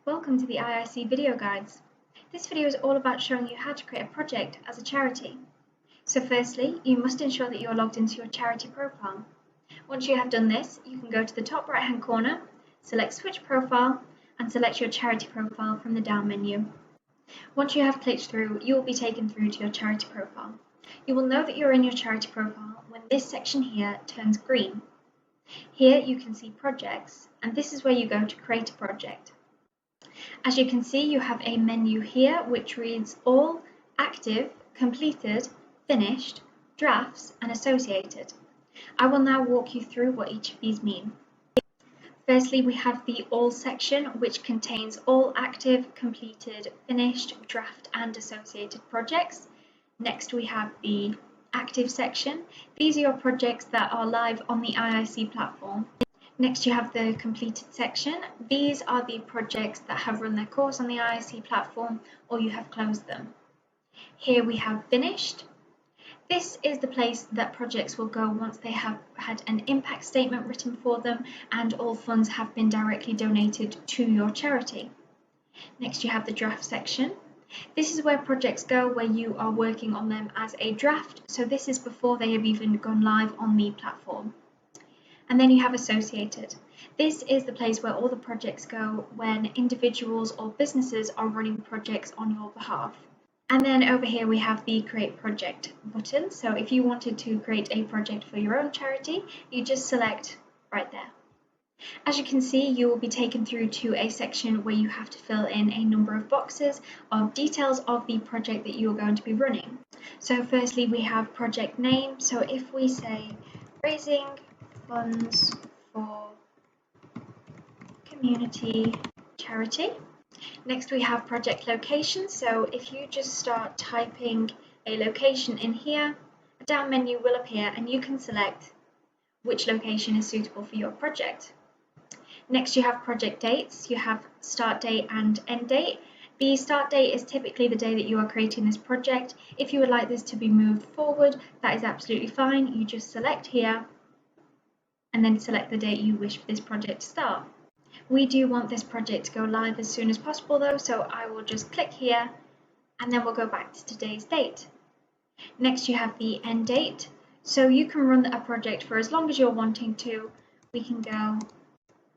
Welcome to the IIC video guides. This video is all about showing you how to create a project as a charity. So firstly, you must ensure that you are logged into your charity profile. Once you have done this, you can go to the top right hand corner, select Switch Profile and select your charity profile from the down menu. Once you have clicked through, you will be taken through to your charity profile. You will know that you're in your charity profile when this section here turns green. Here you can see projects, and this is where you go to create a project. As you can see, you have a menu here which reads All, Active, Completed, Finished, Drafts and Associated. I will now walk you through what each of these mean. Firstly, we have the All section, which contains all active, completed, finished, draft and associated projects. Next, we have the Active section. These are your projects that are live on the IIC platform. Next, you have the Completed section. These are the projects that have run their course on the IIC platform or you have closed them. Here we have Finished. This is the place that projects will go once they have had an impact statement written for them and all funds have been directly donated to your charity. Next, you have the Draft section. This is where projects go where you are working on them as a draft, so this is before they have even gone live on the platform. And then you have Associated. This is the place where all the projects go when individuals or businesses are running projects on your behalf. And then over here we have the Create Project button. So if you wanted to create a project for your own charity, you just select right there. As you can see, you will be taken through to a section where you have to fill in a number of boxes of details of the project that you are going to be running. So firstly, we have project name. So if we say Raising Funds for Community Charity. Next, we have project location. So if you just start typing a location in here, a down menu will appear and you can select which location is suitable for your project. Next, you have project dates. You have start date and end date. The start date is typically the day that you are creating this project. If you would like this to be moved forward, that is absolutely fine. You just select here and then select the date you wish for this project to start. We do want this project to go live as soon as possible though, so I will just click here and then we'll go back to today's date. Next, you have the end date. So you can run a project for as long as you're wanting to. We can go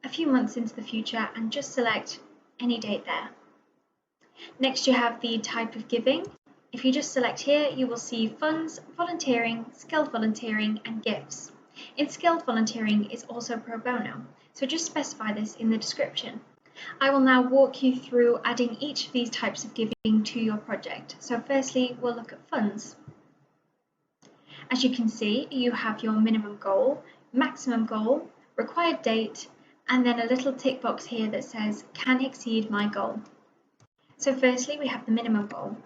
a few months into the future and just select any date there. Next, you have the type of giving. If you just select here, you will see funds, volunteering, skilled volunteering and gifts. In skilled volunteering is also pro bono, so just specify this in the description. I will now walk you through adding each of these types of giving to your project. So firstly, we'll look at funds. As you can see, you have your minimum goal, maximum goal, required date, and then a little tick box here that says, can exceed my goal. So firstly, we have the minimum goal.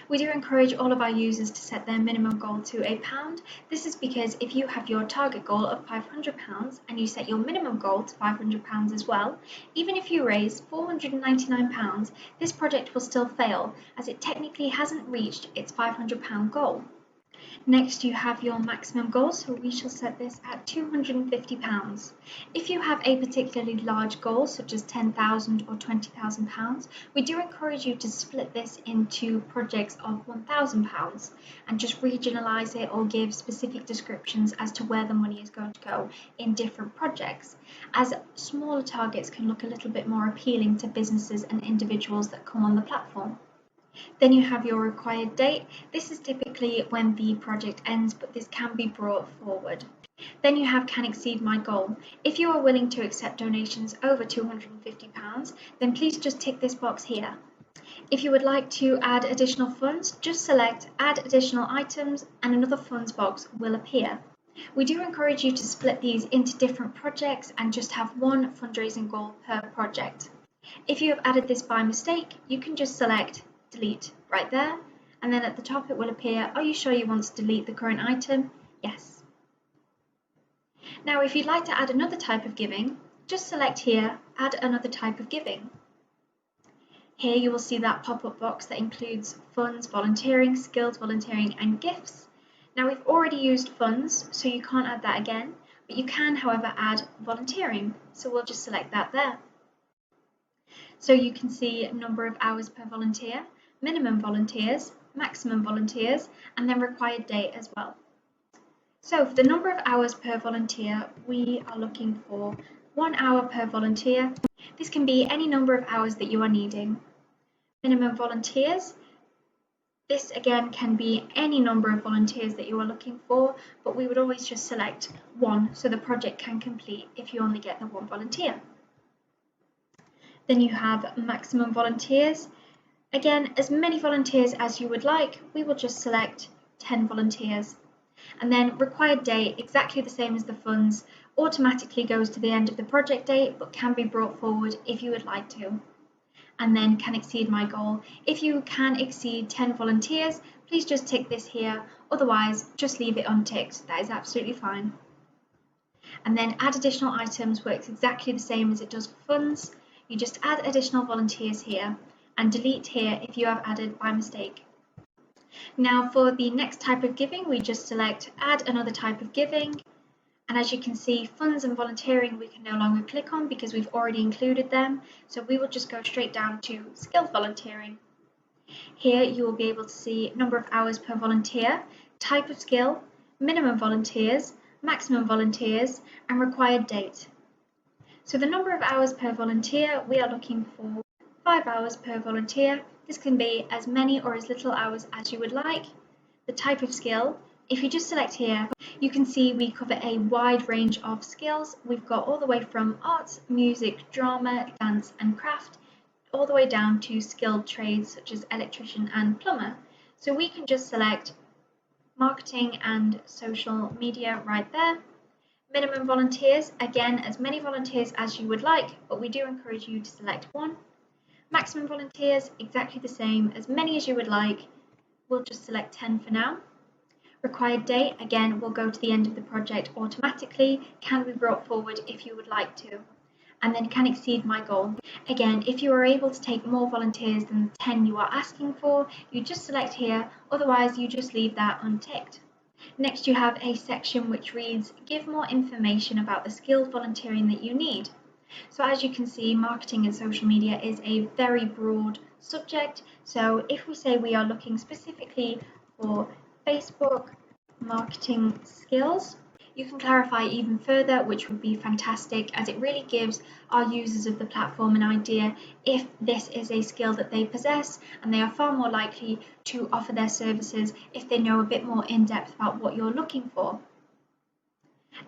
We do encourage all of our users to set their minimum goal to £1. This is because if you have your target goal of £500 and you set your minimum goal to £500 as well, even if you raise £499, this project will still fail as it technically hasn't reached its £500 goal. Next, you have your maximum goal, so we shall set this at £250. If you have a particularly large goal, such as £10,000 or £20,000, we do encourage you to split this into projects of £1,000 and just regionalise it or give specific descriptions as to where the money is going to go in different projects, as smaller targets can look a little bit more appealing to businesses and individuals that come on the platform. Then you have your required date. This is typically when the project ends, but this can be brought forward. Then you have can exceed my goal. If you are willing to accept donations over £250, then please just tick this box here. If you would like to add additional funds, just select add additional items and another funds box will appear. We do encourage you to split these into different projects and just have one fundraising goal per project. If you have added this by mistake, you can just select delete right there, and then at the top it will appear, are you sure you want to delete the current item? Yes. Now if you'd like to add another type of giving, just select here, add another type of giving. Here you will see that pop-up box that includes funds, volunteering, skilled volunteering and gifts. Now we've already used funds, so you can't add that again, but you can however add volunteering, so we'll just select that there. So you can see number of hours per volunteer, minimum volunteers, maximum volunteers, and then required date as well. So for the number of hours per volunteer, we are looking for 1 hour per volunteer. This can be any number of hours that you are needing. Minimum volunteers, this again can be any number of volunteers that you are looking for, but we would always just select one so the project can complete if you only get the one volunteer. Then you have maximum volunteers. Again, as many volunteers as you would like, we will just select 10 volunteers. And then required date, exactly the same as the funds, automatically goes to the end of the project date, but can be brought forward if you would like to. And then can exceed my goal. If you can exceed 10 volunteers, please just tick this here. Otherwise, just leave it unticked. That is absolutely fine. And then add additional items works exactly the same as it does for funds. You just add additional volunteers here and delete here if you have added by mistake. Now for the next type of giving, we just select add another type of giving. And as you can see, funds and volunteering we can no longer click on because we've already included them. So we will just go straight down to skilled volunteering. Here you will be able to see number of hours per volunteer, type of skill, minimum volunteers, maximum volunteers, and required date. So the number of hours per volunteer, we are looking for 5 hours per volunteer. This can be as many or as little hours as you would like. The type of skill, if you just select here, you can see we cover a wide range of skills. We've got all the way from arts, music, drama, dance and craft, all the way down to skilled trades such as electrician and plumber. So we can just select marketing and social media right there. Minimum volunteers, again, as many volunteers as you would like, but we do encourage you to select one. Maximum volunteers, exactly the same, as many as you would like. We'll just select 10 for now. Required date, again, will go to the end of the project automatically, can be brought forward if you would like to. And then can exceed my goal. Again, if you are able to take more volunteers than the 10 you are asking for, you just select here, otherwise you just leave that unticked. Next you have a section which reads, give more information about the skilled volunteering that you need. So as you can see, marketing and social media is a very broad subject. So if we say we are looking specifically for Facebook marketing skills, you can clarify even further, which would be fantastic, as it really gives our users of the platform an idea if this is a skill that they possess, and they are far more likely to offer their services if they know a bit more in depth about what you're looking for.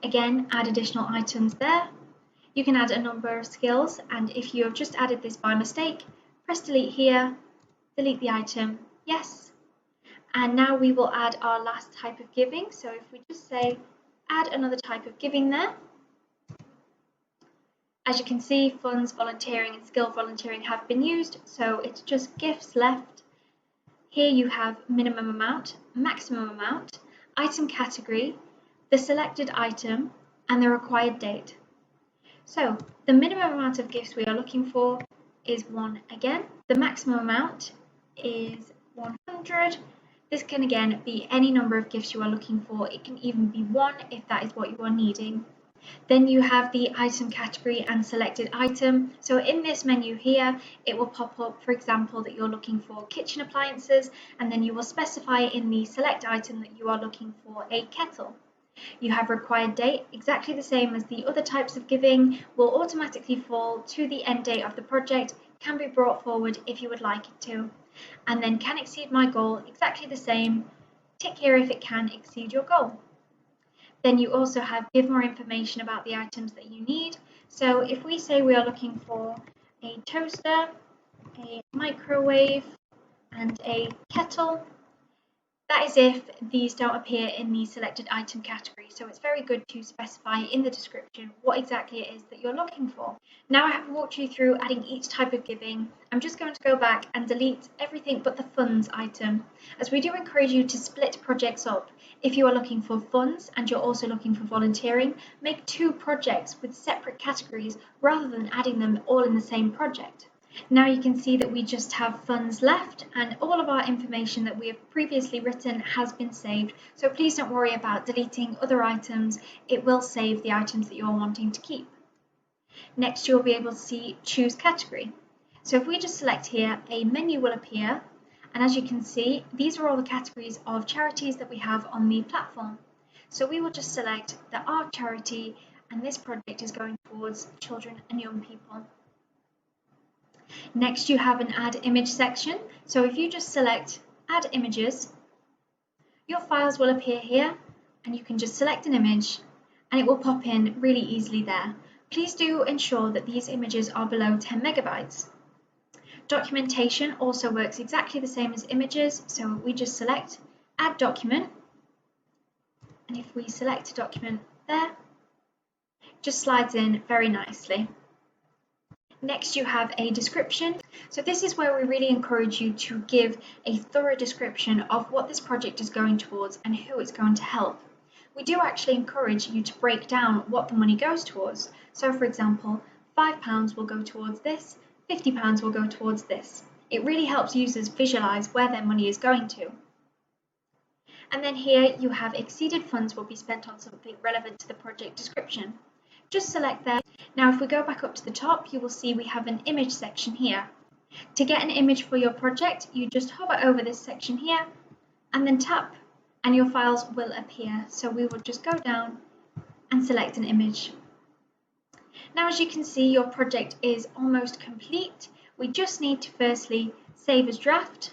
Again, add additional items there. You can add a number of skills, and if you have just added this by mistake, press delete here, delete the item, yes. And now we will add our last type of giving. So if we just say add another type of giving there, as you can see, funds, volunteering and skilled volunteering have been used, so it's just gifts left. Here you have minimum amount, maximum amount, item category, the selected item, and the required date. So the minimum amount of gifts we are looking for is 1 again. The maximum amount is 100. This can again be any number of gifts you are looking for. It can even be 1 if that is what you are needing. Then you have the item category and selected item. So in this menu here, it will pop up, for example, that you're looking for kitchen appliances, and then you will specify in the select item that you are looking for a kettle. You have required date, exactly the same as the other types of giving, will automatically fall to the end date of the project, can be brought forward if you would like it to. And then can exceed my goal, exactly the same, tick here if it can exceed your goal. Then you also have give more information about the items that you need. So if we say we are looking for a toaster, a microwave, and a kettle, that is if these don't appear in the selected item category. So it's very good to specify in the description what exactly it is that you're looking for. Now I have walked you through adding each type of giving. I'm just going to go back and delete everything but the funds item, as we do encourage you to split projects up. If you are looking for funds and you're also looking for volunteering, make 2 projects with separate categories rather than adding them all in the same project. Now you can see that we just have funds left, and all of our information that we have previously written has been saved. So please don't worry about deleting other items. It will save the items that you're wanting to keep. Next, you'll be able to see choose category. So if we just select here, a menu will appear, and as you can see, these are all the categories of charities that we have on the platform. So we will just select the ARC charity, and this project is going towards children and young people. Next, you have an Add Image section. So if you just select Add Images, your files will appear here, and you can just select an image, and it will pop in really easily there. Please do ensure that these images are below 10 megabytes. Documentation also works exactly the same as images, so we just select Add Document, and if we select a document there, it just slides in very nicely. Next, you have a description. So this is where we really encourage you to give a thorough description of what this project is going towards and who it's going to help. We do actually encourage you to break down what the money goes towards. So for example, £5 will go towards this, £50 will go towards this. It really helps users visualize where their money is going to. And then here you have exceeded funds will be spent on something relevant to the project description. Just select there. Now if we go back up to the top, you will see we have an image section here. To get an image for your project, you just hover over this section here and then tap and your files will appear. So we will just go down and select an image. Now as you can see, your project is almost complete. We just need to firstly save as draft.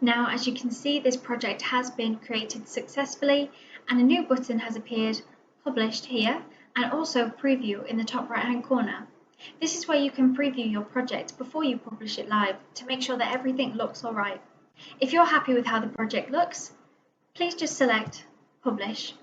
Now as you can see, this project has been created successfully and a new button has appeared, published here, and also preview in the top right hand corner. This is where you can preview your project before you publish it live to make sure that everything looks alright. If you're happy with how the project looks, please just select Publish.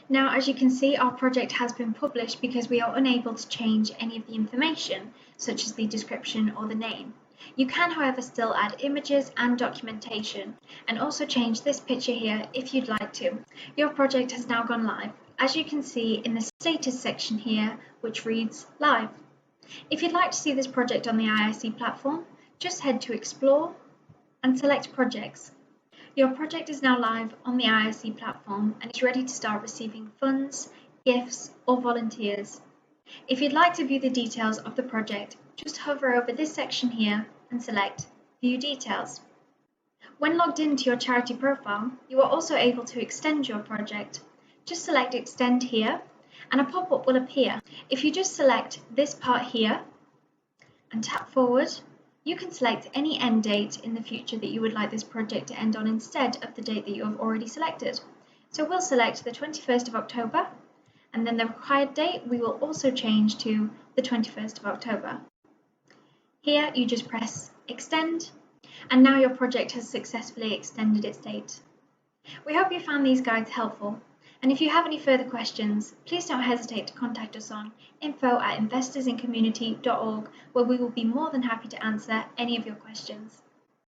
Now as you can see, our project has been published because we are unable to change any of the information, such as the description or the name. You can however still add images and documentation, and also change this picture here if you'd like to. Your project has now gone live, as you can see in the status section here, which reads Live. If you'd like to see this project on the IIC platform, just head to Explore and select Projects. Your project is now live on the IIC platform and is ready to start receiving funds, gifts, or volunteers. If you'd like to view the details of the project, just hover over this section here and select View Details. When logged into your charity profile, you are also able to extend your project. Just select Extend here and a pop-up will appear. If you just select this part here and tap forward, you can select any end date in the future that you would like this project to end on instead of the date that you have already selected. So we'll select the 21st of October, and then the required date we will also change to the 21st of October. Here you just press Extend, and now your project has successfully extended its date. We hope you found these guides helpful, and if you have any further questions, please don't hesitate to contact us on info@investorsincommunity.org, where we will be more than happy to answer any of your questions.